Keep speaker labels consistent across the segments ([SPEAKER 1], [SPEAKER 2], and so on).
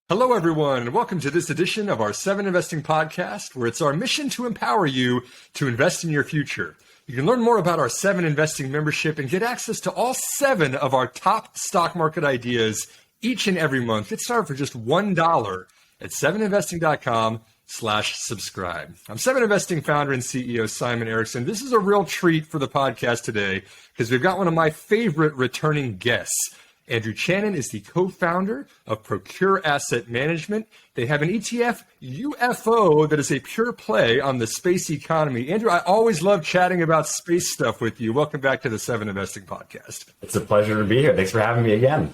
[SPEAKER 1] Hello, everyone, and welcome to this edition of our 7 Investing Podcast, where it's our mission to empower you to invest in your future. You can learn more about our 7 Investing membership and get access to all 7 of our top stock market ideas each and every month. Get started for just $1 at 7investing.com/subscribe. I'm 7 Investing founder and CEO Simon Erickson. This is a real treat for the podcast today because we've got one of my favorite returning guests. Andrew Chanin is the co-founder of Procure Asset Management. They have an ETF UFO that is a pure play on the space economy. Andrew, I always love chatting about space stuff with you. Welcome back to the 7 Investing Podcast.
[SPEAKER 2] It's a pleasure to be here. Thanks for having me again.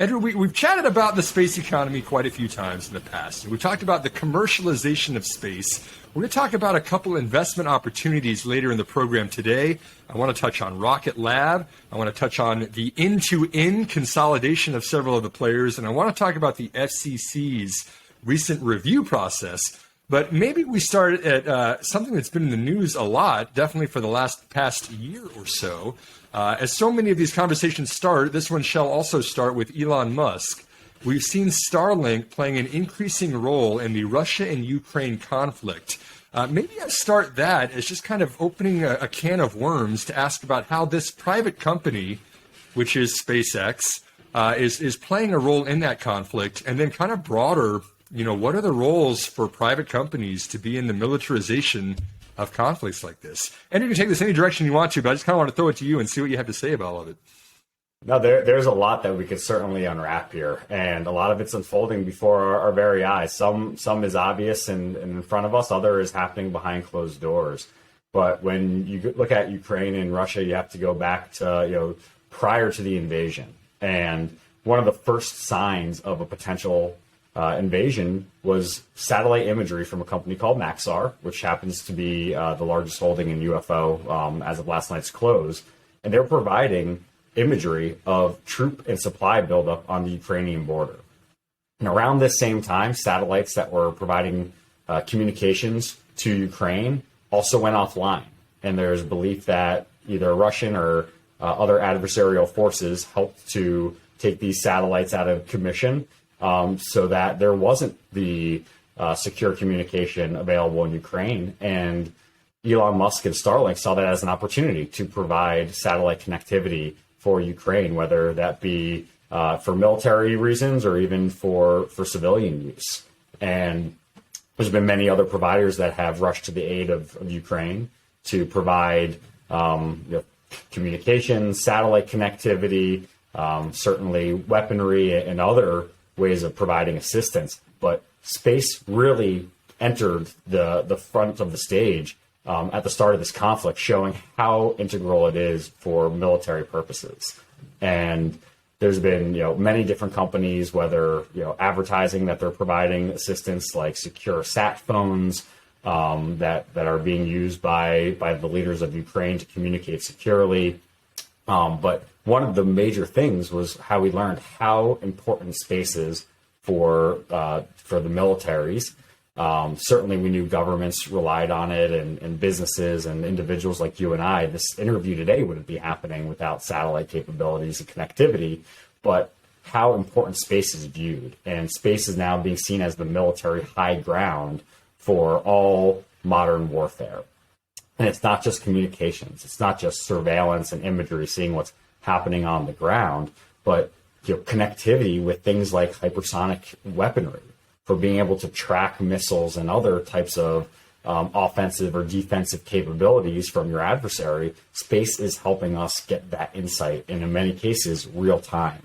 [SPEAKER 1] Andrew, we've chatted about the space economy quite a few times in the past. We've talked about the commercialization of space. We're going to talk about a couple investment opportunities later in the program today. I want to touch on Rocket Lab. I want to touch on the end-to-end consolidation of several of the players. And I want to talk about the FCC's recent review process. But maybe we start at something that's been in the news a lot, definitely for the past year or so. As so many of these conversations start, this one shall also start with Elon Musk. We've seen Starlink playing an increasing role in the Russia and Ukraine conflict. Maybe I start that as just kind of opening a can of worms to ask about how this private company, which is SpaceX, is playing a role in that conflict, and then kind of broader, what are the roles for private companies to be in the militarization of conflicts like this? And you can take this any direction you want to, but I just kind of want to throw it to you and see what you have to say about all of it.
[SPEAKER 2] No, there's a lot that we could certainly unwrap here, and a lot of it's unfolding before our very eyes. Some is obvious and in front of us, other is happening behind closed doors. But when you look at Ukraine and Russia, you have to go back to prior to the invasion. And one of the first signs of a potential invasion was satellite imagery from a company called Maxar, which happens to be the largest holding in UFO as of last night's close. And they're providing imagery of troop and supply buildup on the Ukrainian border. And around this same time, satellites that were providing communications to Ukraine also went offline. And there's belief that either Russian or other adversarial forces helped to take these satellites out of commission so that there wasn't the secure communication available in Ukraine. And Elon Musk and Starlink saw that as an opportunity to provide satellite connectivity for Ukraine, whether that be for military reasons or even for civilian use. And there's been many other providers that have rushed to the aid of Ukraine to provide communications, satellite connectivity, certainly weaponry and other ways of providing assistance. But space really entered the front of the stage at the start of this conflict, showing how integral it is for military purposes. And there's been, many different companies, whether, advertising that they're providing assistance like secure sat phones that are being used by the leaders of Ukraine to communicate securely. But one of the major things was how we learned how important space is for the militaries. Certainly we knew governments relied on it and businesses and individuals like you and I. This interview today wouldn't be happening without satellite capabilities and connectivity, but how important space is viewed. And space is now being seen as the military high ground for all modern warfare. And it's not just communications. It's not just surveillance and imagery, seeing what's happening on the ground, but connectivity with things like hypersonic weaponry, for being able to track missiles and other types of offensive or defensive capabilities from your adversary. Space is helping us get that insight, and in many cases, real time.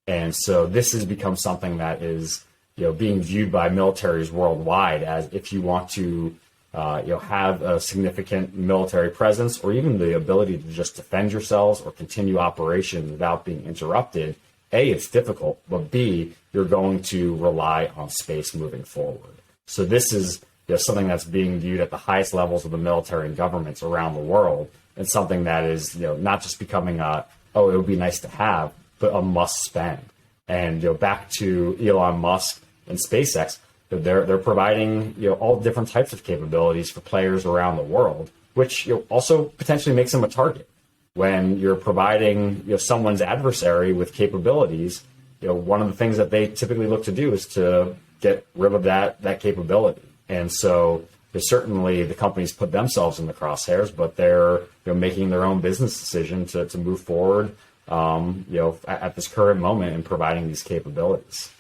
[SPEAKER 2] And so this has become something that is, being viewed by militaries worldwide as, if you want to, have a significant military presence, or even the ability to just defend yourselves or continue operations without being interrupted. A, it's difficult, but B, you're going to rely on space moving forward. So this is something that's being viewed at the highest levels of the military and governments around the world, and something that is not just becoming it would be nice to have, but a must spend. And back to Elon Musk and SpaceX, they're providing all different types of capabilities for players around the world, which also potentially makes them a target. When you're providing someone's adversary with capabilities one of the things that they typically look to do is to get rid of that capability. And so certainly the companies put themselves in the crosshairs, but they're making their own business decision to move forward, at this current moment in providing these capabilities.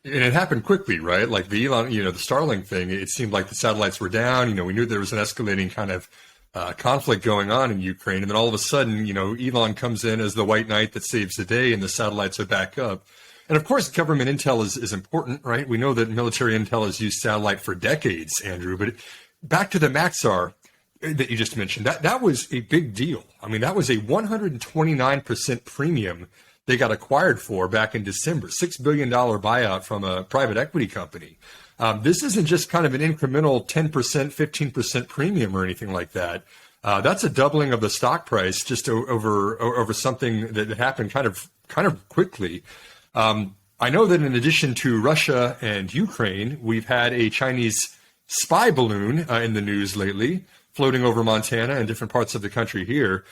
[SPEAKER 1] And it happened quickly, right? Like the Elon, the Starlink thing, it seemed like the satellites were down. We knew there was an escalating kind of conflict going on in Ukraine. And then all of a sudden, Elon comes in as the white knight that saves the day and the satellites are back up. And of course, government intel is important, right? We know that military intel has used satellite for decades, Andrew. But back to the Maxar that you just mentioned, that was a big deal. I mean, that was a 129% premium they got acquired for back in December, $6 billion buyout from a private equity company. This isn't just kind of an incremental 10%, 15% premium or anything like that. That's a doubling of the stock price just over something that happened kind of quickly. I know that in addition to Russia and Ukraine, we've had a Chinese spy balloon in the news lately, floating over Montana and different parts of the country here.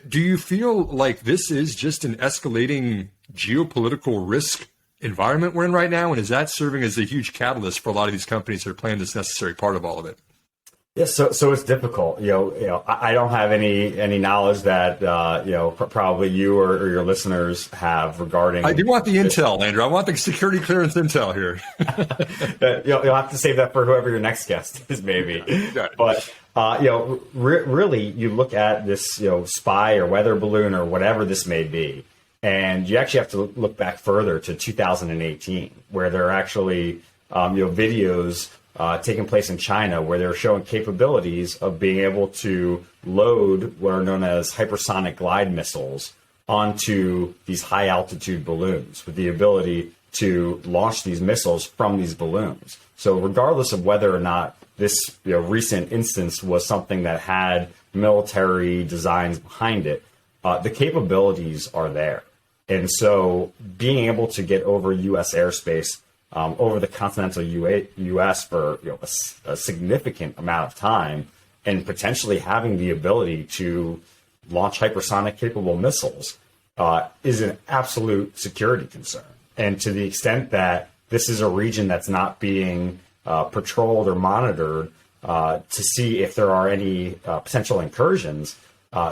[SPEAKER 1] Do you feel like this is just an escalating geopolitical risk environment we're in right now? And is that serving as a huge catalyst for a lot of these companies that are playing this necessary part of all of it?
[SPEAKER 2] Yes, so it's difficult. I don't have any knowledge that probably you or your listeners have regarding.
[SPEAKER 1] I do want the intel, Andrew. I want the security clearance intel here.
[SPEAKER 2] You'll have to save that for whoever your next guest is, maybe. But really, you look at this spy or weather balloon or whatever this may be, and you actually have to look back further to 2018, where there are actually videos taking place in China where they're showing capabilities of being able to load what are known as hypersonic glide missiles onto these high altitude balloons with the ability to launch these missiles from these balloons. So regardless of whether or not this recent instance was something that had military designs behind it, the capabilities are there. And so being able to get over U.S. airspace over the continental U.S. for a significant amount of time, and potentially having the ability to launch hypersonic capable missiles is an absolute security concern. And to the extent that this is a region that's not being patrolled or monitored to see if there are any potential incursions,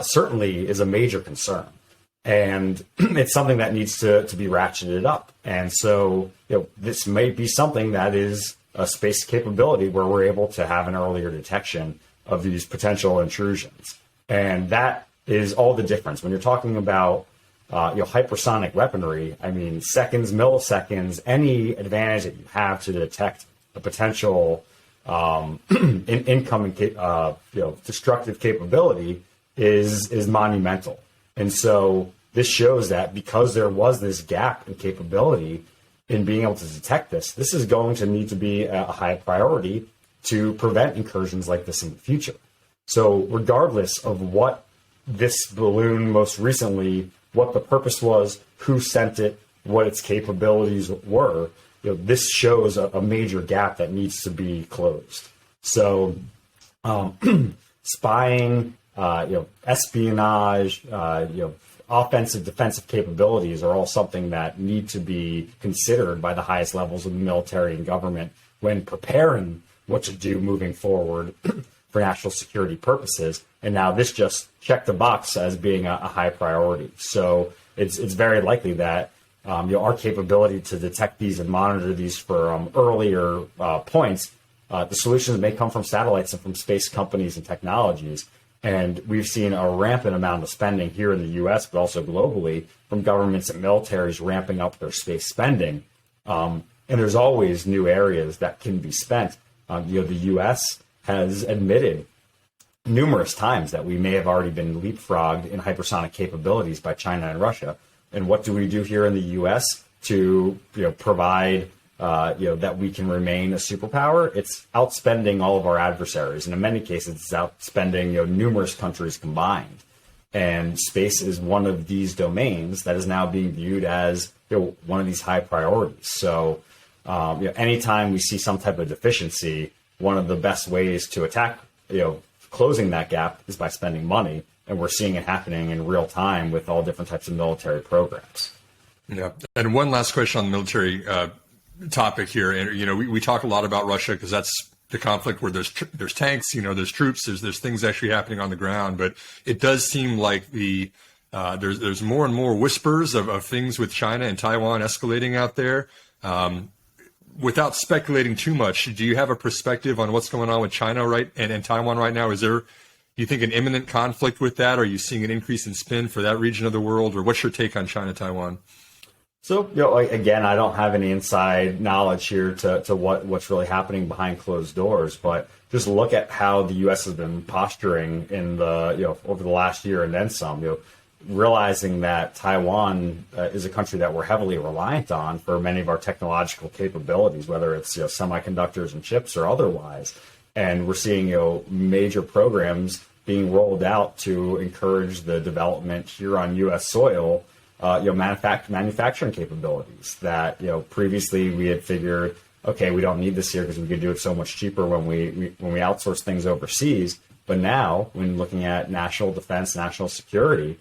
[SPEAKER 2] certainly is a major concern. And it's something that needs to be ratcheted up. And so this may be something that is a space capability where we're able to have an earlier detection of these potential intrusions. And that is all the difference. When you're talking about hypersonic weaponry, I mean, seconds, milliseconds, any advantage that you have to detect a potential incoming destructive capability is monumental. And so this shows that because there was this gap in capability in being able to detect this is going to need to be a high priority to prevent incursions like this in the future. So regardless of what this balloon most recently, what the purpose was, who sent it, what its capabilities were, this shows a major gap that needs to be closed. So spying, espionage, offensive, defensive capabilities are all something that need to be considered by the highest levels of the military and government when preparing what to do moving forward for national security purposes. And now this just checked the box as being a high priority. So it's very likely that our capability to detect these and monitor these for earlier points, the solutions may come from satellites and from space companies and technologies. And we've seen a rampant amount of spending here in the U.S., but also globally, from governments and militaries ramping up their space spending. And there's always new areas that can be spent. The U.S. has admitted numerous times that we may have already been leapfrogged in hypersonic capabilities by China and Russia. And what do we do here in the U.S. to provide that we can remain a superpower? It's outspending all of our adversaries, and in many cases, it's outspending numerous countries combined. And space is one of these domains that is now being viewed as one of these high priorities. So, anytime we see some type of deficiency, one of the best ways to attack closing that gap is by spending money, and we're seeing it happening in real time with all different types of military programs.
[SPEAKER 1] Yeah. And one last question on the military topic here. And, we talk a lot about Russia because that's the conflict where there's tanks, there's troops, there's things actually happening on the ground. But it does seem like there's more and more whispers of things with China and Taiwan escalating out there. Without speculating too much, do you have a perspective on what's going on with China and Taiwan right now? Is there, do you think, an imminent conflict with that? Are you seeing an increase in spin for that region of the world? Or what's your take on China, Taiwan?
[SPEAKER 2] So, again, I don't have any inside knowledge here to what's really happening behind closed doors, but just look at how the U.S. has been posturing in over the last year and then some, realizing that Taiwan is a country that we're heavily reliant on for many of our technological capabilities, whether it's semiconductors and chips or otherwise. And we're seeing major programs being rolled out to encourage the development here on U.S. soil, manufacturing capabilities that previously we had figured, okay, we don't need this here because we could do it so much cheaper when we outsource things overseas. But now, when looking at national defense, national security,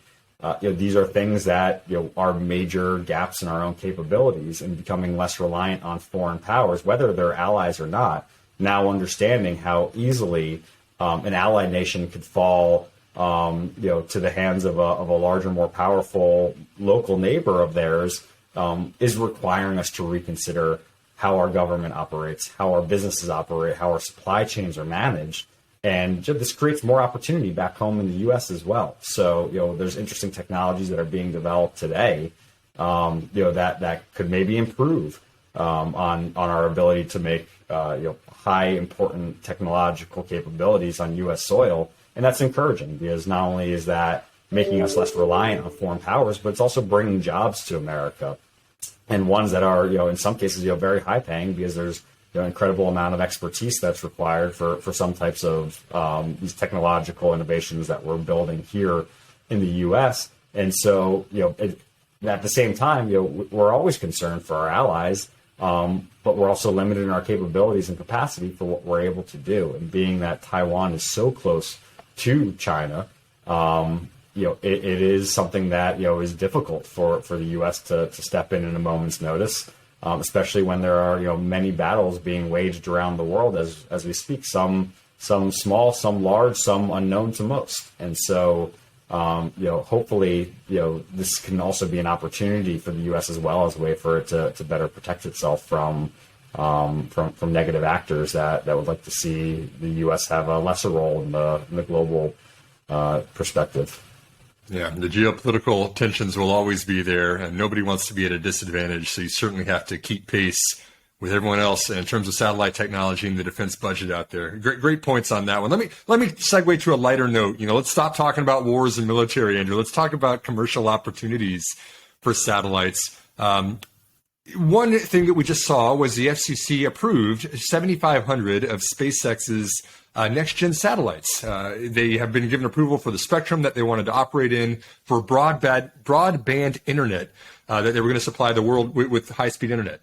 [SPEAKER 2] these are things that are major gaps in our own capabilities and becoming less reliant on foreign powers, whether they're allies or not. Now understanding how easily an allied nation could fall, to the hands of a larger, more powerful local neighbor of theirs, is requiring us to reconsider how our government operates, how our businesses operate, how our supply chains are managed. And this creates more opportunity back home in the U.S. as well. So, there's interesting technologies that are being developed today, that could maybe improve on our ability to make high important technological capabilities on U.S. soil. And that's encouraging because not only is that making us less reliant on foreign powers, but it's also bringing jobs to America, and ones that are, in some cases, very high paying because there's incredible amount of expertise that's required for some types of these technological innovations that we're building here in the U.S. And so, at the same time, we're always concerned for our allies, but we're also limited in our capabilities and capacity for what we're able to do. And being that Taiwan is so close to China, it is something that is difficult for the U.S. to step in a moment's notice. Especially when there are many battles being waged around the world as we speak. Some small, some large, some unknown to most. And so, hopefully, this can also be an opportunity for the U.S. as well as a way for it to better protect itself from negative actors that would like to see the U.S. have a lesser role in the global perspective.
[SPEAKER 1] Yeah, the geopolitical tensions will always be there, and nobody wants to be at a disadvantage. So you certainly have to keep pace with everyone else in terms of satellite technology and the defense budget out there. Great points on that one. Let me segue to a lighter note. Let's stop talking about wars and military, Andrew. Let's talk about commercial opportunities for satellites. One thing that we just saw was the FCC approved 7,500 of SpaceX's next-gen satellites. They have been given approval for the spectrum that they wanted to operate in for broadband internet that they were going to supply the world with high-speed internet.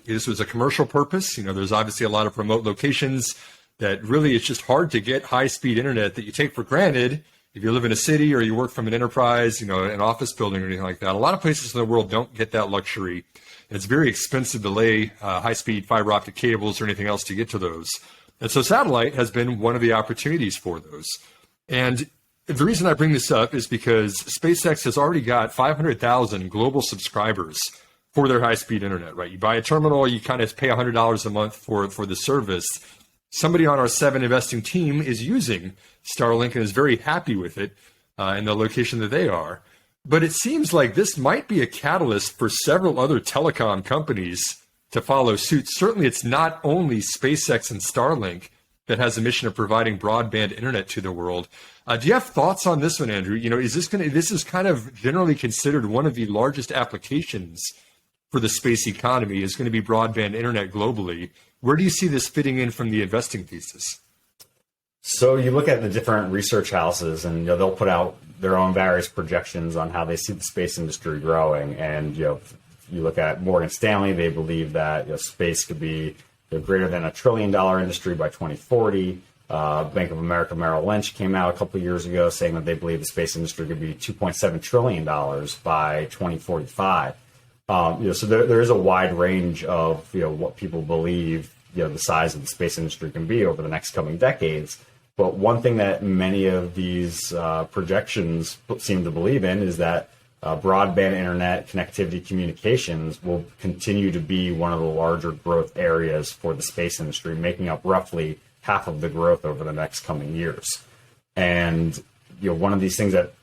[SPEAKER 1] This was a commercial purpose. There's obviously a lot of remote locations that really it's just hard to get high-speed internet that you take for granted if you live in a city or you work from an enterprise, an office building or anything like that. A lot of places in the world don't get that luxury. And it's very expensive to lay high-speed fiber optic cables or anything else to get to those. And so satellite has been one of the opportunities for those. And the reason I bring this up is because SpaceX has already got 500,000 global subscribers for their high-speed internet, right? You buy a terminal, you kind of pay $100 a month for the service. Somebody on our 7 investing team is using Starlink and is very happy with it in the location that they are. But it seems like this might be a catalyst for several other telecom companies to follow suit. Certainly, it's not only SpaceX and Starlink that has a mission of providing broadband internet to the world. Do you have thoughts on this one, Andrew? This is kind of generally considered one of the largest applications for the space economy is going to be broadband internet globally. Where do you see this fitting in from the investing thesis?
[SPEAKER 2] So you look at the different research houses, and they'll put out their own various projections on how they see the space industry growing. And you look at Morgan Stanley; they believe that space could be greater than $1 trillion industry by 2040. Bank of America Merrill Lynch came out a couple of years ago saying that they believe the space industry could be $2.7 trillion by 2045. So there is a wide range of what people believe the size of the space industry can be over the next coming decades. But one thing that many of these projections seem to believe in is that broadband internet connectivity communications will continue to be one of the larger growth areas for the space industry, making up roughly half of the growth over the next coming years. And one of the things that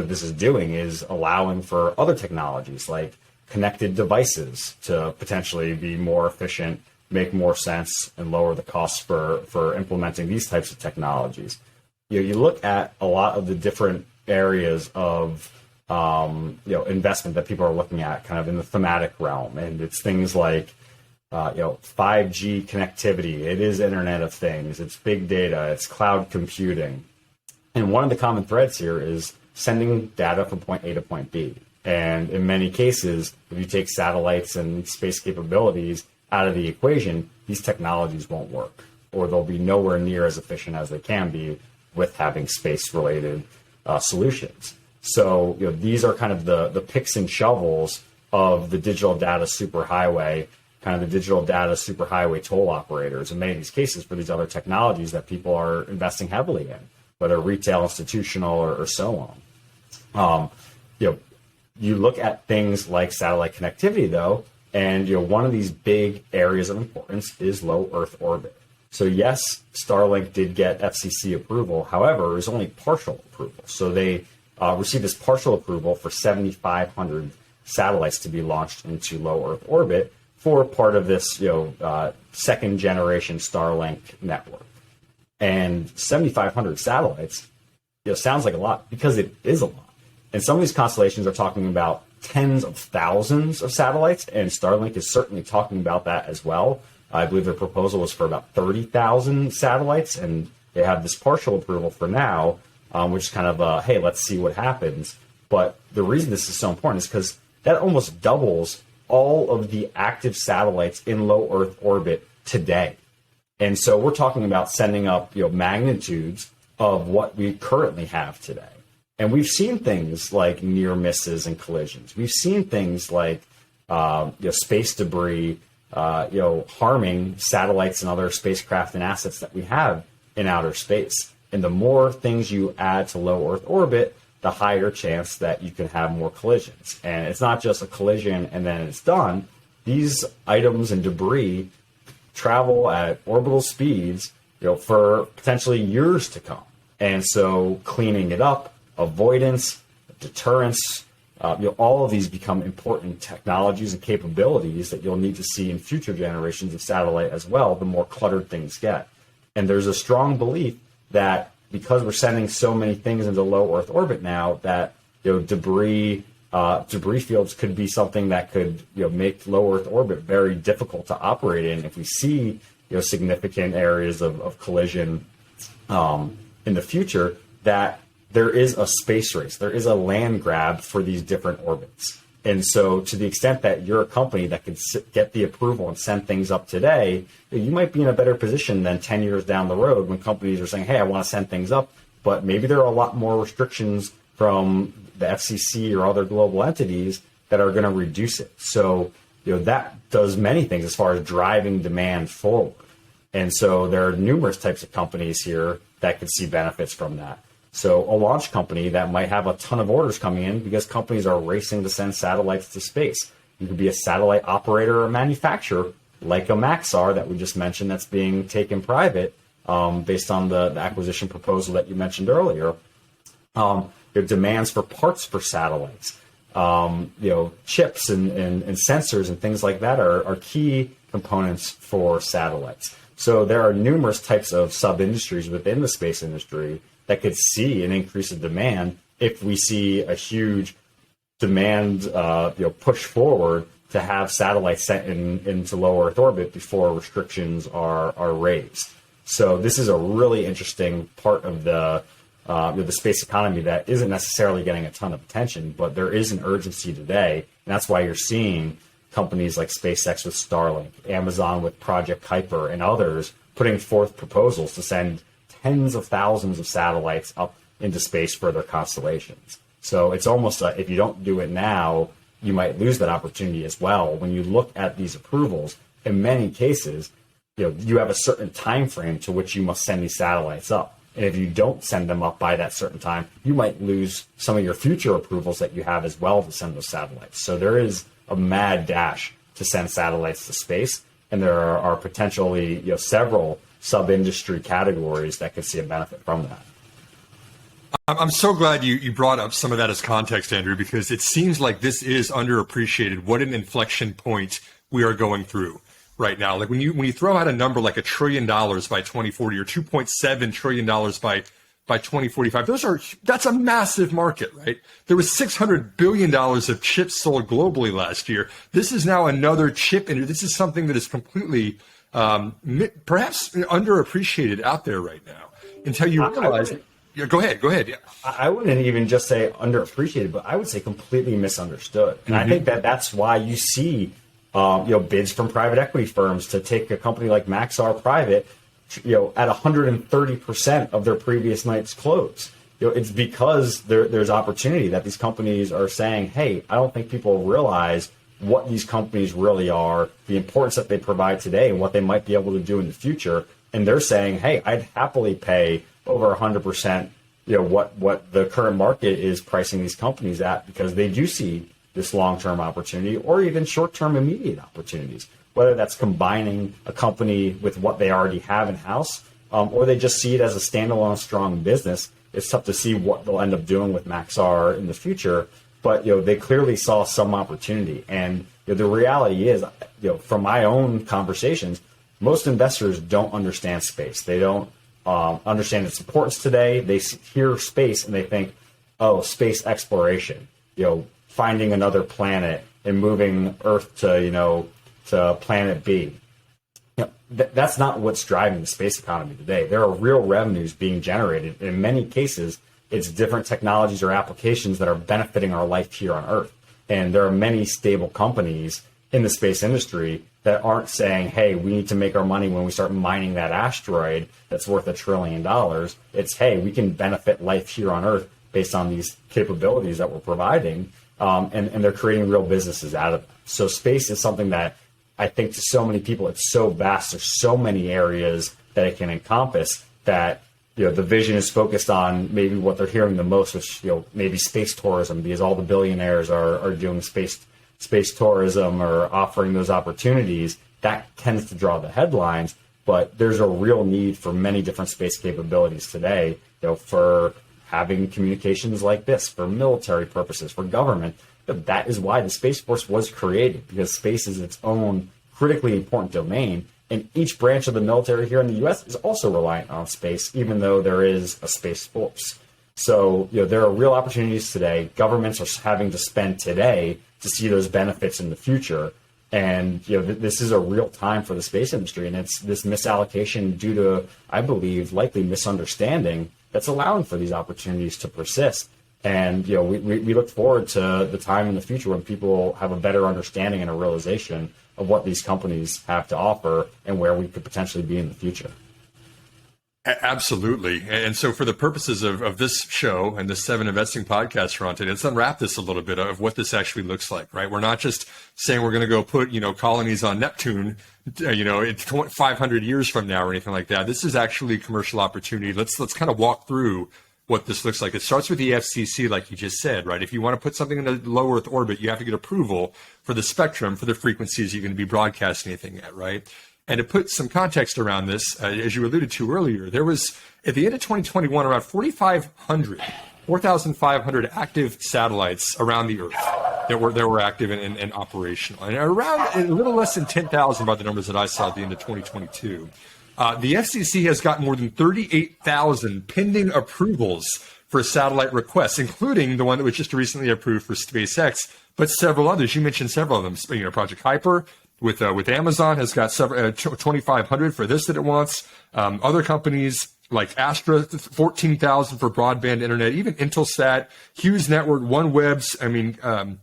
[SPEAKER 2] this is doing is allowing for other technologies like connected devices to potentially be more efficient, make more sense, and lower the costs for implementing these types of technologies. You look at a lot of the different areas of investment that people are looking at kind of in the thematic realm, and it's things like 5G connectivity, it is Internet of Things, it's big data, it's cloud computing. And one of the common threads here is sending data from point A to point B. And in many cases, if you take satellites and space capabilities out of the equation, these technologies won't work, or they'll be nowhere near as efficient as they can be with having space-related solutions. So these are kind of the picks and shovels of the digital data superhighway, kind of the digital data superhighway toll operators in many of these cases for these other technologies that people are investing heavily in, whether retail, institutional, or so on. You look at things like satellite connectivity, though, and one of these big areas of importance is low Earth orbit. So yes, Starlink did get FCC approval. However, it was only partial approval. So they received this partial approval for 7,500 satellites to be launched into low Earth orbit for part of this second generation Starlink network. And 7,500 satellites sounds like a lot, because it is a lot. And some of these constellations are talking about tens of thousands of satellites, and Starlink is certainly talking about that as well. I believe their proposal was for about 30,000 satellites, and they have this partial approval for now, which is kind of hey, let's see what happens. But the reason this is so important is because that almost doubles all of the active satellites in low Earth orbit today. And so we're talking about sending up magnitudes of what we currently have today. And we've seen things like near misses and collisions. We've seen things like space debris, harming satellites and other spacecraft and assets that we have in outer space. And the more things you add to low Earth orbit, the higher chance that you can have more collisions. And it's not just a collision and then it's done. These items and debris travel at orbital speeds, for potentially years to come. And so cleaning it up, avoidance, deterrence, all of these become important technologies and capabilities that you'll need to see in future generations of satellite as well, the more cluttered things get. And there's a strong belief that because we're sending so many things into low Earth orbit now, that debris fields could be something that could make low Earth orbit very difficult to operate in if we see significant areas of collision in the future. That there is a space race, there is a land grab for these different orbits. And so to the extent that you're a company that could get the approval and send things up today, you might be in a better position than 10 years down the road when companies are saying, hey, I want to send things up, but maybe there are a lot more restrictions from the FCC or other global entities that are going to reduce it. So, that does many things as far as driving demand forward. And so there are numerous types of companies here that could see benefits from that. So a launch company that might have a ton of orders coming in because companies are racing to send satellites to space. You could be a satellite operator or manufacturer like a Maxar that we just mentioned that's being taken private based on the acquisition proposal that you mentioned earlier. There are demands for parts for satellites. Chips and sensors and things like that are key components for satellites. So there are numerous types of sub-industries within the space industry that could see an increase in demand if we see a huge demand push forward to have satellites sent into low Earth orbit before restrictions are raised. So this is a really interesting part of the space economy that isn't necessarily getting a ton of attention, but there is an urgency today, and that's why you're seeing companies like SpaceX with Starlink, Amazon with Project Kuiper, and others putting forth proposals to send tens of thousands of satellites up into space for their constellations. So it's almost if you don't do it now, you might lose that opportunity as well. When you look at these approvals, in many cases, you have a certain time frame to which you must send these satellites up. And if you don't send them up by that certain time, you might lose some of your future approvals that you have as well to send those satellites. So there is a mad dash to send satellites to space, and there are potentially several sub-industry categories that could see a benefit from that.
[SPEAKER 1] I'm so glad you brought up some of that as context, Andrew, because it seems like this is underappreciated, what an inflection point we are going through right now. Like when you throw out a number like $1 trillion by 2040 or $2.7 trillion by 2045, that's a massive market, right? There was $600 billion of chips sold globally last year. This is now another chip, and this is something that is completely perhaps underappreciated out there right now until you realize. Yeah, go ahead. Yeah.
[SPEAKER 2] I wouldn't even just say underappreciated, but I would say completely misunderstood. And I think that's why you see bids from private equity firms to take a company like Maxar private, at 130% of their previous night's close. It's because there's opportunity that these companies are saying, hey, I don't think people realize what these companies really are, the importance that they provide today, and what they might be able to do in the future. And they're saying, hey, I'd happily pay over 100%, what the current market is pricing these companies at, because they do see this long-term opportunity or even short-term immediate opportunities, whether that's combining a company with what they already have in-house, or they just see it as a standalone strong business. It's tough to see what they'll end up doing with Maxar in the future, but they clearly saw some opportunity. And the reality is, from my own conversations, most investors don't understand space. They don't understand its importance today. They hear space and they think, oh, space exploration, finding another planet and moving Earth to planet B. That's not what's driving the space economy today. There are real revenues being generated. In many cases, it's different technologies or applications that are benefiting our life here on Earth. And there are many stable companies in the space industry that aren't saying, hey, we need to make our money when we start mining that asteroid that's worth $1 trillion. It's, hey, we can benefit life here on Earth based on these capabilities that we're providing. And they're creating real businesses out of it. So space is something that I think to so many people, it's so vast. There's so many areas that it can encompass that, the vision is focused on maybe what they're hearing the most, which, maybe space tourism, because all the billionaires are doing space tourism or offering those opportunities. That tends to draw the headlines, but there's a real need for many different space capabilities today, for having communications like this, for military purposes, for government. That is why the Space Force was created, because space is its own critically important domain. And each branch of the military here in the U.S. is also reliant on space, even though there is a Space Force. So, there are real opportunities today. Governments are having to spend today to see those benefits in the future. And, this is a real time for the space industry. And it's this misallocation due to, I believe, likely misunderstanding that's allowing for these opportunities to persist. And, we look forward to the time in the future when people have a better understanding and a realization of what these companies have to offer and where we could potentially be in the future.
[SPEAKER 1] Absolutely. And so for the purposes of this show and the 7 Investing podcasts we're on today, let's unwrap this a little bit of what this actually looks like, right? We're not just saying we're going to go put, colonies on Neptune, in 500 years from now or anything like that. This is actually commercial opportunity. Let's kind of walk through what this looks like. It starts with the FCC, like you just said, right? If you want to put something in a low Earth orbit, you have to get approval for the spectrum, for the frequencies you're going to be broadcasting anything at, right? And to put some context around this, as you alluded to earlier, there was, at the end of 2021, around 4,500 active satellites around the Earth that were active and operational. And around a little less than 10,000 by the numbers that I saw at the end of 2022. The FCC has got more than 38,000 pending approvals for satellite requests, including the one that was just recently approved for SpaceX, but several others. You mentioned several of them. Project Kuiper with Amazon has got 2,500 for this that it wants. Other companies like Astra, 14,000 for broadband internet. Even Intelsat, Hughes Network, OneWeb's. Boeing.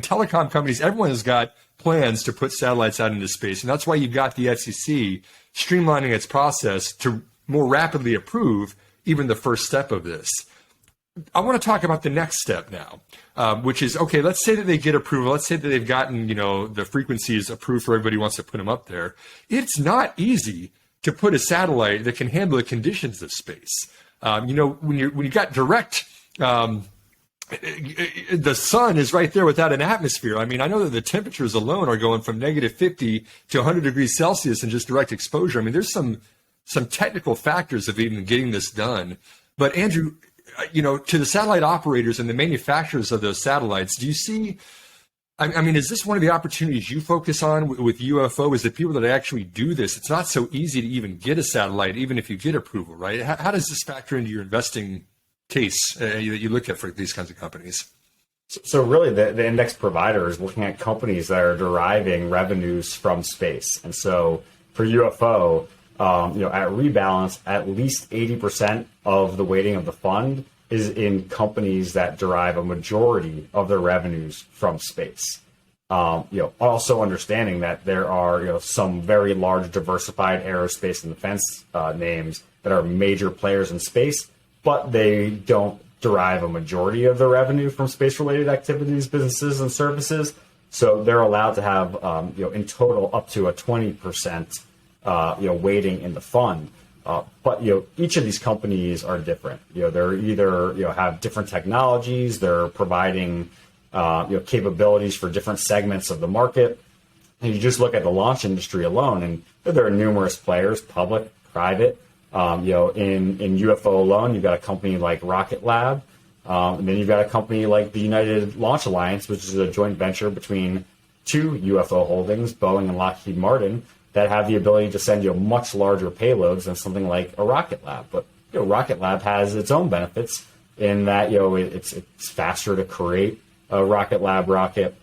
[SPEAKER 1] Telecom companies. Everyone has got plans to put satellites out into space, and that's why you've got the FCC streamlining its process to more rapidly approve even the first step of this. I want to talk about the next step now, which is, okay, let's say that they get approval. Let's say that they've gotten, the frequencies approved for everybody who wants to put them up there. It's not easy to put a satellite that can handle the conditions of space. When you got direct, the sun is right there without an atmosphere. I mean, I know that the temperatures alone are going from -50 to 100 degrees Celsius in just direct exposure. I mean, there's some technical factors of even getting this done. But Andrew, to the satellite operators and the manufacturers of those satellites, do you see, I mean, is this one of the opportunities you focus on with UFO? Is the people that actually do this? It's not so easy to even get a satellite, even if you get approval, right? How does this factor into your investing case that you look at for these kinds of companies?
[SPEAKER 2] So really, the index provider is looking at companies that are deriving revenues from space. And so for UFO, at rebalance, at least 80% of the weighting of the fund is in companies that derive a majority of their revenues from space. Also understanding that there are some very large diversified aerospace and defense names that are major players in space, but they don't derive a majority of their revenue from space-related activities, businesses, and services. So they're allowed to have, in total, up to a 20%, weighting in the fund. But each of these companies are different. They're either have different technologies. They're providing capabilities for different segments of the market. And you just look at the launch industry alone, and there are numerous players, public, private. In UFO alone, you've got a company like Rocket Lab, and then you've got a company like the United Launch Alliance, which is a joint venture between two UFO holdings, Boeing and Lockheed Martin, that have the ability to send much larger payloads than something like a Rocket Lab. But Rocket Lab has its own benefits in that it's faster to create a Rocket Lab rocket.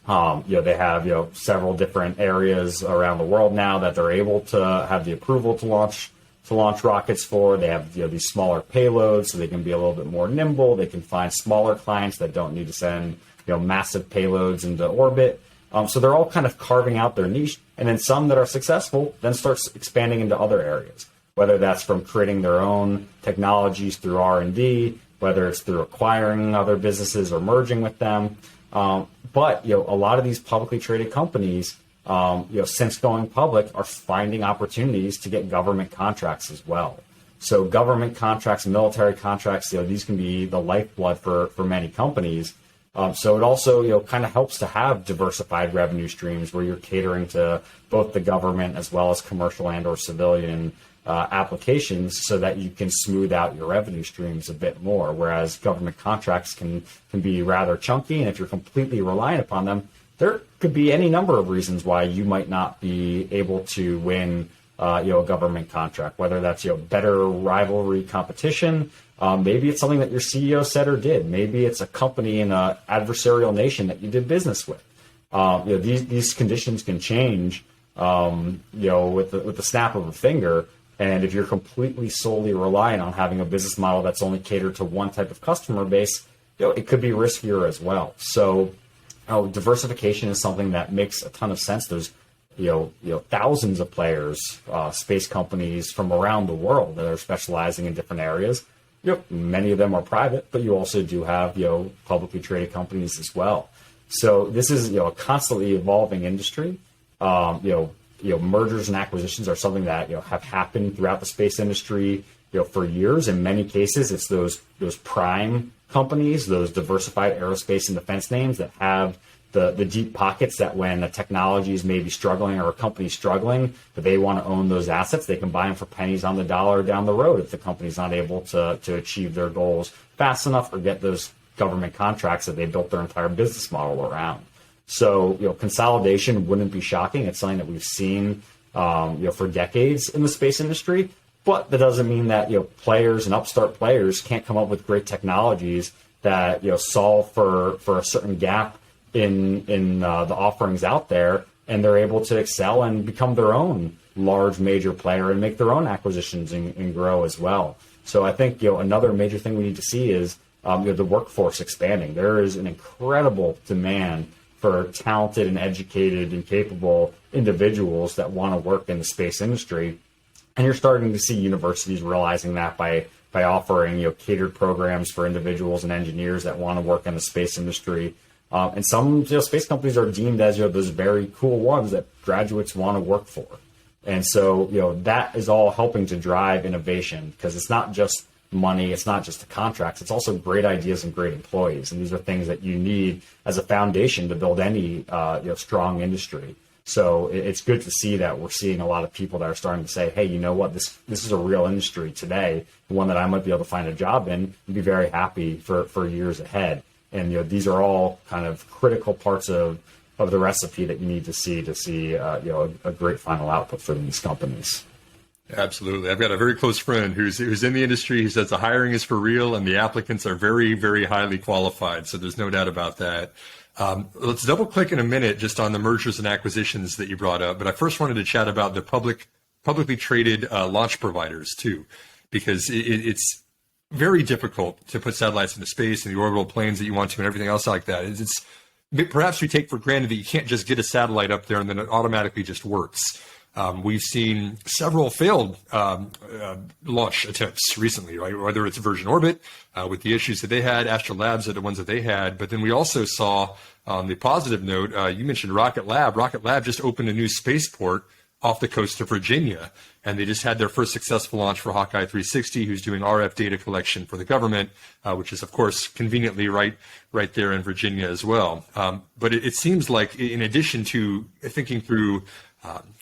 [SPEAKER 2] They have several different areas around the world now that they're able to have the approval to launch rockets for. They have these smaller payloads, so they can be a little bit more nimble. They can find smaller clients that don't need to send massive payloads into orbit. So they're all kind of carving out their niche, and then some that are successful then starts expanding into other areas, whether that's from creating their own technologies through R&D, whether it's through acquiring other businesses or merging with them. But a lot of these publicly traded companies, since going public, are finding opportunities to get government contracts as well. So government contracts, military contracts, these can be the lifeblood for many companies. So it also, kind of helps to have diversified revenue streams where you're catering to both the government as well as commercial and or civilian applications, so that you can smooth out your revenue streams a bit more. Whereas government contracts can be rather chunky, and if you're completely reliant upon them, there could be any number of reasons why you might not be able to win a government contract, whether that's better rivalry competition. Maybe it's something that your CEO said or did. Maybe it's a company in an adversarial nation that you did business with. These conditions can change, with the snap of a finger. And if you're completely solely reliant on having a business model that's only catered to one type of customer base, it could be riskier as well. So, diversification is something that makes a ton of sense. There's thousands of players, space companies from around the world that are specializing in different areas. Many of them are private, but you also do have, publicly traded companies as well. So this is, a constantly evolving industry. Mergers and acquisitions are something that, have happened throughout the space industry, for years. In many cases, it's those prime companies, those diversified aerospace and defense names that have the deep pockets, that when a technology is maybe struggling or a company's struggling, that they want to own those assets. They can buy them for pennies on the dollar down the road if the company's not able to achieve their goals fast enough or get those government contracts that they built their entire business model around. So, consolidation wouldn't be shocking. It's something that we've seen, for decades in the space industry. But that doesn't mean that, players and upstart players can't come up with great technologies that, solve for a certain gap in the offerings out there, and they're able to excel and become their own large major player and make their own acquisitions and grow as well. So I think another major thing we need to see is the workforce expanding. There is an incredible demand for talented and educated and capable individuals that want to work in the space industry, and you're starting to see universities realizing that by by offering catered programs for individuals and engineers that want to work in the space industry. And some space companies are deemed as those very cool ones that graduates want to work for. And so that is all helping to drive innovation, because it's not just money, it's not just the contracts, it's also great ideas and great employees. And these are things that you need as a foundation to build any strong industry. So it's good to see that we're seeing a lot of people that are starting to say, hey, you know what, this is a real industry today, one that I might be able to find a job in and be very happy for years ahead. And these are all kind of critical parts of the recipe that you need to see a great final output for these companies.
[SPEAKER 1] Absolutely. I've got a very close friend who's in the industry who says the hiring is for real and the applicants are very, very highly qualified. So there's no doubt about that. Let's double click in a minute just on the mergers and acquisitions that you brought up. But I first wanted to chat about the publicly traded launch providers too, because it's very difficult to put satellites into space and the orbital planes that you want to and everything else like that. It's perhaps we take for granted that you can't just get a satellite up there and then it automatically just works. We've seen several failed launch attempts recently, right? Whether it's Virgin Orbit with the issues that they had, Astrolabs are the ones that they had. But then we also saw, on the positive note, you mentioned Rocket Lab. Rocket Lab just opened a new spaceport off the coast of Virginia, and they just had their first successful launch for Hawkeye 360, who's doing RF data collection for the government, which is, of course, conveniently right there in Virginia as well. But it seems like, in addition to thinking through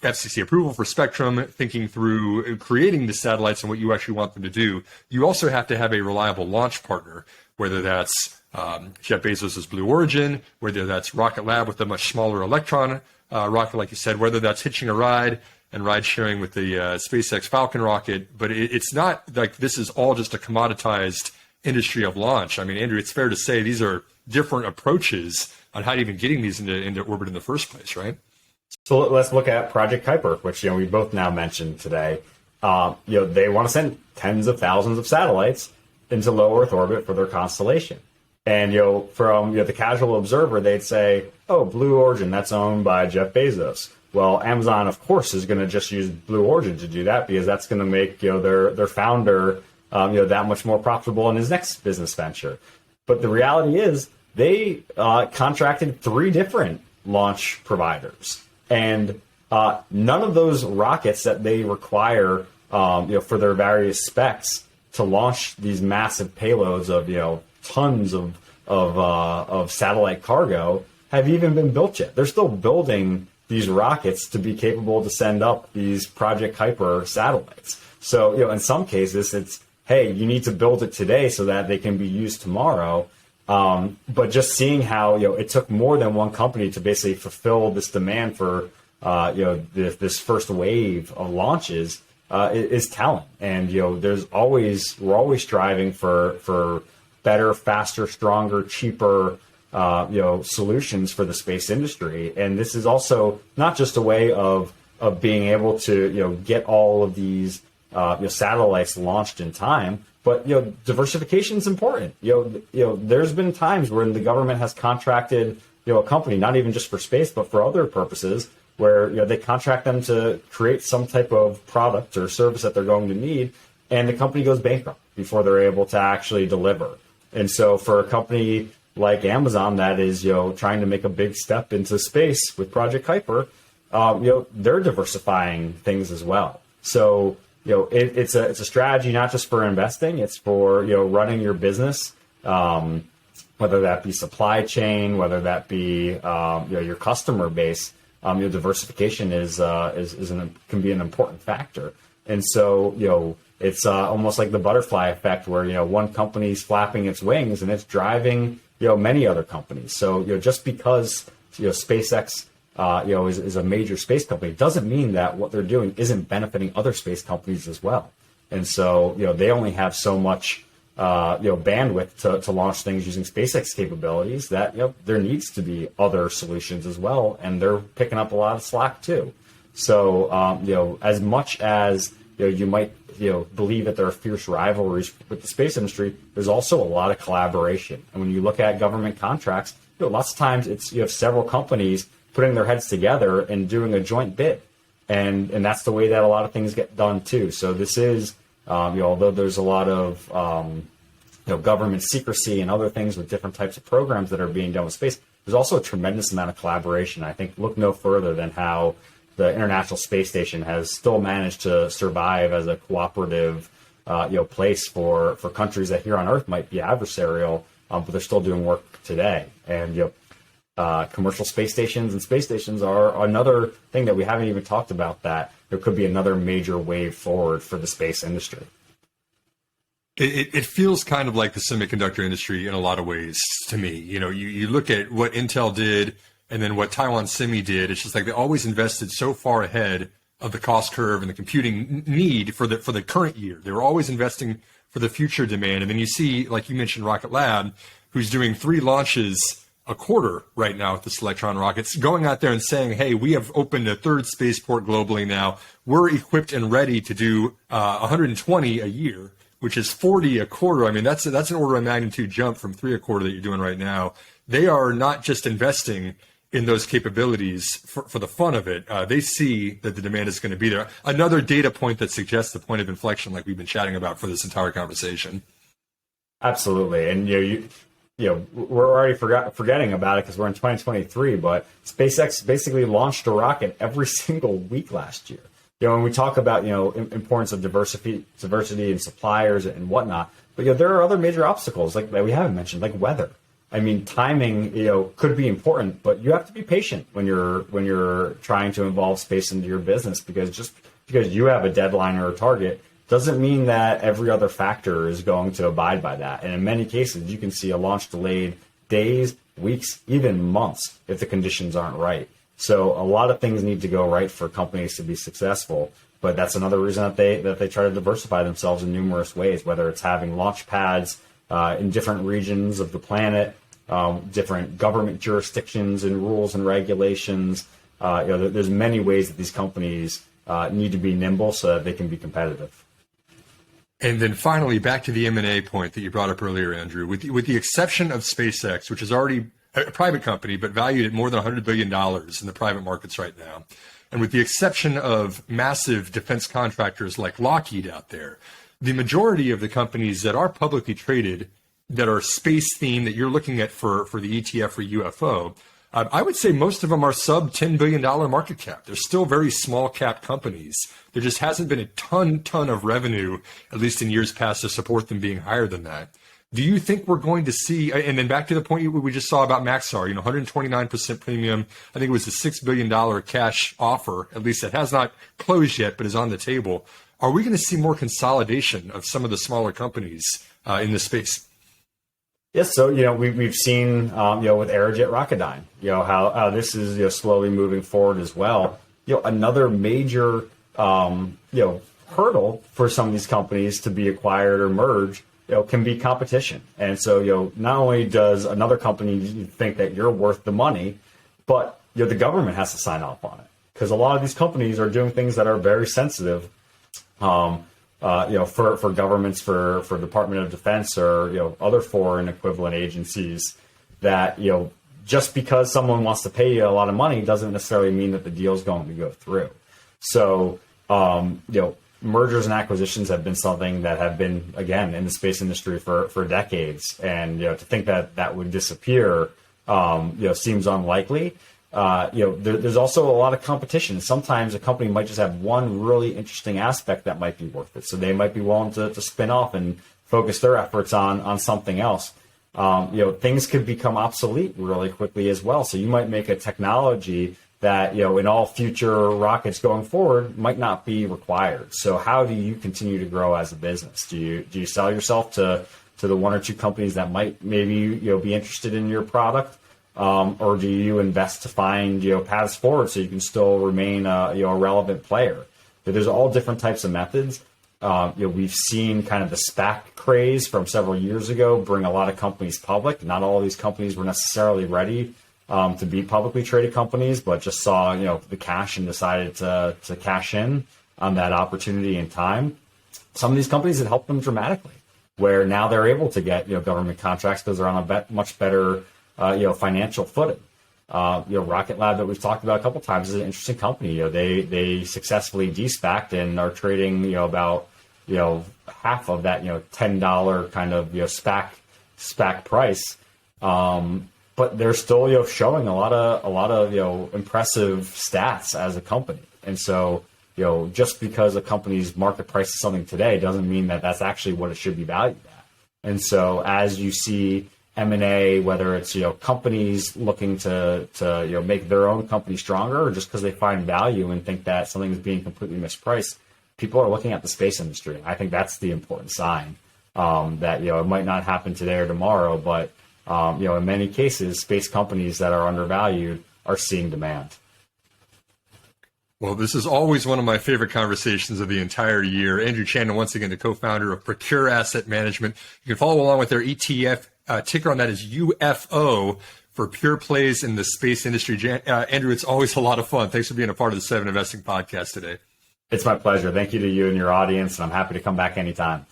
[SPEAKER 1] FCC approval for spectrum, thinking through creating the satellites and what you actually want them to do, you also have to have a reliable launch partner, whether that's Jeff Bezos' Blue Origin, whether that's Rocket Lab with a much smaller Electron rocket, like you said, whether that's hitching a ride and ride sharing with the SpaceX Falcon rocket. But it's not like this is all just a commoditized industry of launch. I mean, Andrew, it's fair to say these are different approaches on how even getting these into orbit in the first place, right?
[SPEAKER 2] So let's look at Project Kuiper, which we both now mentioned today. They want to send tens of thousands of satellites into low Earth orbit for their constellation. And from the casual observer, they'd say, "Oh, Blue Origin, that's owned by Jeff Bezos." Well, Amazon, of course, is going to just use Blue Origin to do that, because that's going to make their founder that much more profitable in his next business venture. But the reality is, they contracted 3 different launch providers. And none of those rockets that they require, for their various specs to launch these massive payloads of, tons of satellite cargo have even been built yet. They're still building these rockets to be capable to send up these Project Kuiper satellites. So, in some cases, it's, hey, you need to build it today so that they can be used tomorrow. But just seeing how it took more than one company to basically fulfill this demand for this first wave of launches is telling. And we're always striving for better, faster, stronger, cheaper solutions for the space industry. And this is also not just a way of being able to get all of these satellites launched in time. But diversification is important. There's been times when the government has contracted a company, not even just for space, but for other purposes, where they contract them to create some type of product or service that they're going to need, and the company goes bankrupt before they're able to actually deliver. And so, for a company like Amazon that is trying to make a big step into space with Project Kuiper, they're diversifying things as well. So. It's a strategy not just for investing; it's for running your business, whether that be supply chain, whether that be your customer base. Your diversification can be an important factor, and so it's almost like the butterfly effect, where one company's flapping its wings and it's driving many other companies. So just because SpaceX is a major space company, doesn't mean that what they're doing isn't benefiting other space companies as well. And so, they only have so much, bandwidth to launch things using SpaceX capabilities, that, there needs to be other solutions as well. And they're picking up a lot of slack too. So, as much as, you might, believe that there are fierce rivalries with the space industry, there's also a lot of collaboration. And when you look at government contracts, lots of times you have several companies putting their heads together and doing a joint bid. And that's the way that a lot of things get done too. So this is, Although there's a lot of government secrecy and other things with different types of programs that are being done with space, there's also a tremendous amount of collaboration. I think look no further than how the International Space Station has still managed to survive as a cooperative place for countries that here on Earth might be adversarial, but they're still doing work today. And commercial space stations and space stations are another thing that we haven't even talked about, that there could be another major wave forward for the space industry.
[SPEAKER 1] It feels kind of like the semiconductor industry in a lot of ways to me. You look at what Intel did and then what Taiwan Semi did. It's just like they always invested so far ahead of the cost curve and the computing need for the current year. They were always investing for the future demand. And then you see, like you mentioned, Rocket Lab, who's doing 3 launches a quarter right now with this Electron rockets, going out there and saying, hey, we have opened a 3rd spaceport globally now. We're equipped and ready to do 120 a year, which is 40 a quarter. I mean, that's an order of magnitude jump from 3 a quarter that you're doing right now. They are not just investing in those capabilities for the fun of it. They see that the demand is going to be there. Another data point that suggests the point of inflection, like we've been chatting about for this entire conversation.
[SPEAKER 2] Absolutely. And we're already forgetting about it because we're in 2023, but SpaceX basically launched a rocket every single week last year. When we talk about, importance of diversity in suppliers and whatnot, but there are other major obstacles like that we haven't mentioned, like weather. I mean, timing, could be important, but you have to be patient when you're trying to involve space into your business, because just because you have a deadline or a target doesn't mean that every other factor is going to abide by that. And in many cases, you can see a launch delayed days, weeks, even months if the conditions aren't right. So a lot of things need to go right for companies to be successful. But that's another reason that they try to diversify themselves in numerous ways, whether it's having launch pads in different regions of the planet, different government jurisdictions and rules and regulations. There's many ways that these companies need to be nimble so that they can be competitive.
[SPEAKER 1] And then finally, back to the M&A point that you brought up earlier, Andrew, with the exception of SpaceX, which is already a private company, but valued at more than $100 billion in the private markets right now. And with the exception of massive defense contractors like Lockheed out there, the majority of the companies that are publicly traded that are space themed that you're looking at for the ETF or UFO, I would say most of them are sub $10 billion market cap. They're still very small cap companies. There just hasn't been a ton of revenue, at least in years past, to support them being higher than that. Do you think we're going to see, and then back to the point we just saw about Maxar, 129% premium. I think it was a $6 billion cash offer, at least that has not closed yet, but is on the table. Are we going to see more consolidation of some of the smaller companies in this space?
[SPEAKER 2] Yes, so we've seen with Aerojet Rocketdyne, how this is slowly moving forward as well. Another major hurdle for some of these companies to be acquired or merge can be competition. And so not only does another company think that you're worth the money, but the government has to sign off on it, because a lot of these companies are doing things that are very sensitive. For governments, for Department of Defense or other foreign equivalent agencies, that just because someone wants to pay you a lot of money doesn't necessarily mean that the deal is going to go through. So mergers and acquisitions have been something that have been, again, in the space industry for decades, and to think that would disappear seems unlikely. There's also a lot of competition. Sometimes a company might just have one really interesting aspect that might be worth it. So they might be willing to spin off and focus their efforts on something else. Things could become obsolete really quickly as well. So you might make a technology that, in all future rockets going forward might not be required. So how do you continue to grow as a business? Do you sell yourself to the one or two companies that might maybe, be interested in your product? Or do you invest to find paths forward so you can still remain a relevant player? But there's all different types of methods. We've seen kind of the SPAC craze from several years ago bring a lot of companies public. Not all of these companies were necessarily ready to be publicly traded companies, but just saw the cash and decided to cash in on that opportunity and time. Some of these companies have helped them dramatically, where now they're able to get government contracts because they're on a much better financial footing. Rocket Lab that we've talked about a couple of times is an interesting company. They successfully de-SPAC'd and are trading about half of that, $10 kind of, SPAC price. But they're still, showing a lot of, impressive stats as a company. And so, just because a company's market price is something today doesn't mean that that's actually what it should be valued at. And so as you see M&A, whether it's, companies looking to make their own company stronger, or just because they find value and think that something is being completely mispriced, people are looking at the space industry. I think that's the important sign, that, it might not happen today or tomorrow, but, in many cases, space companies that are undervalued are seeing demand.
[SPEAKER 1] Well, this is always one of my favorite conversations of the entire year. Andrew Chanin, once again, the co-founder of Procure Asset Management. You can follow along with their ETF. Ticker on that is UFO for pure plays in the space industry. Andrew, it's always a lot of fun. Thanks for being a part of the 7 Investing podcast today.
[SPEAKER 2] It's my pleasure. Thank you to you and your audience, and I'm happy to come back anytime.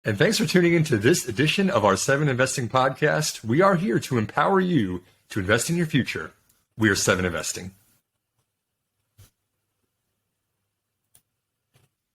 [SPEAKER 1] And thanks for tuning into this edition of our 7 Investing podcast. We are here to empower you to invest in your future. We are 7 Investing.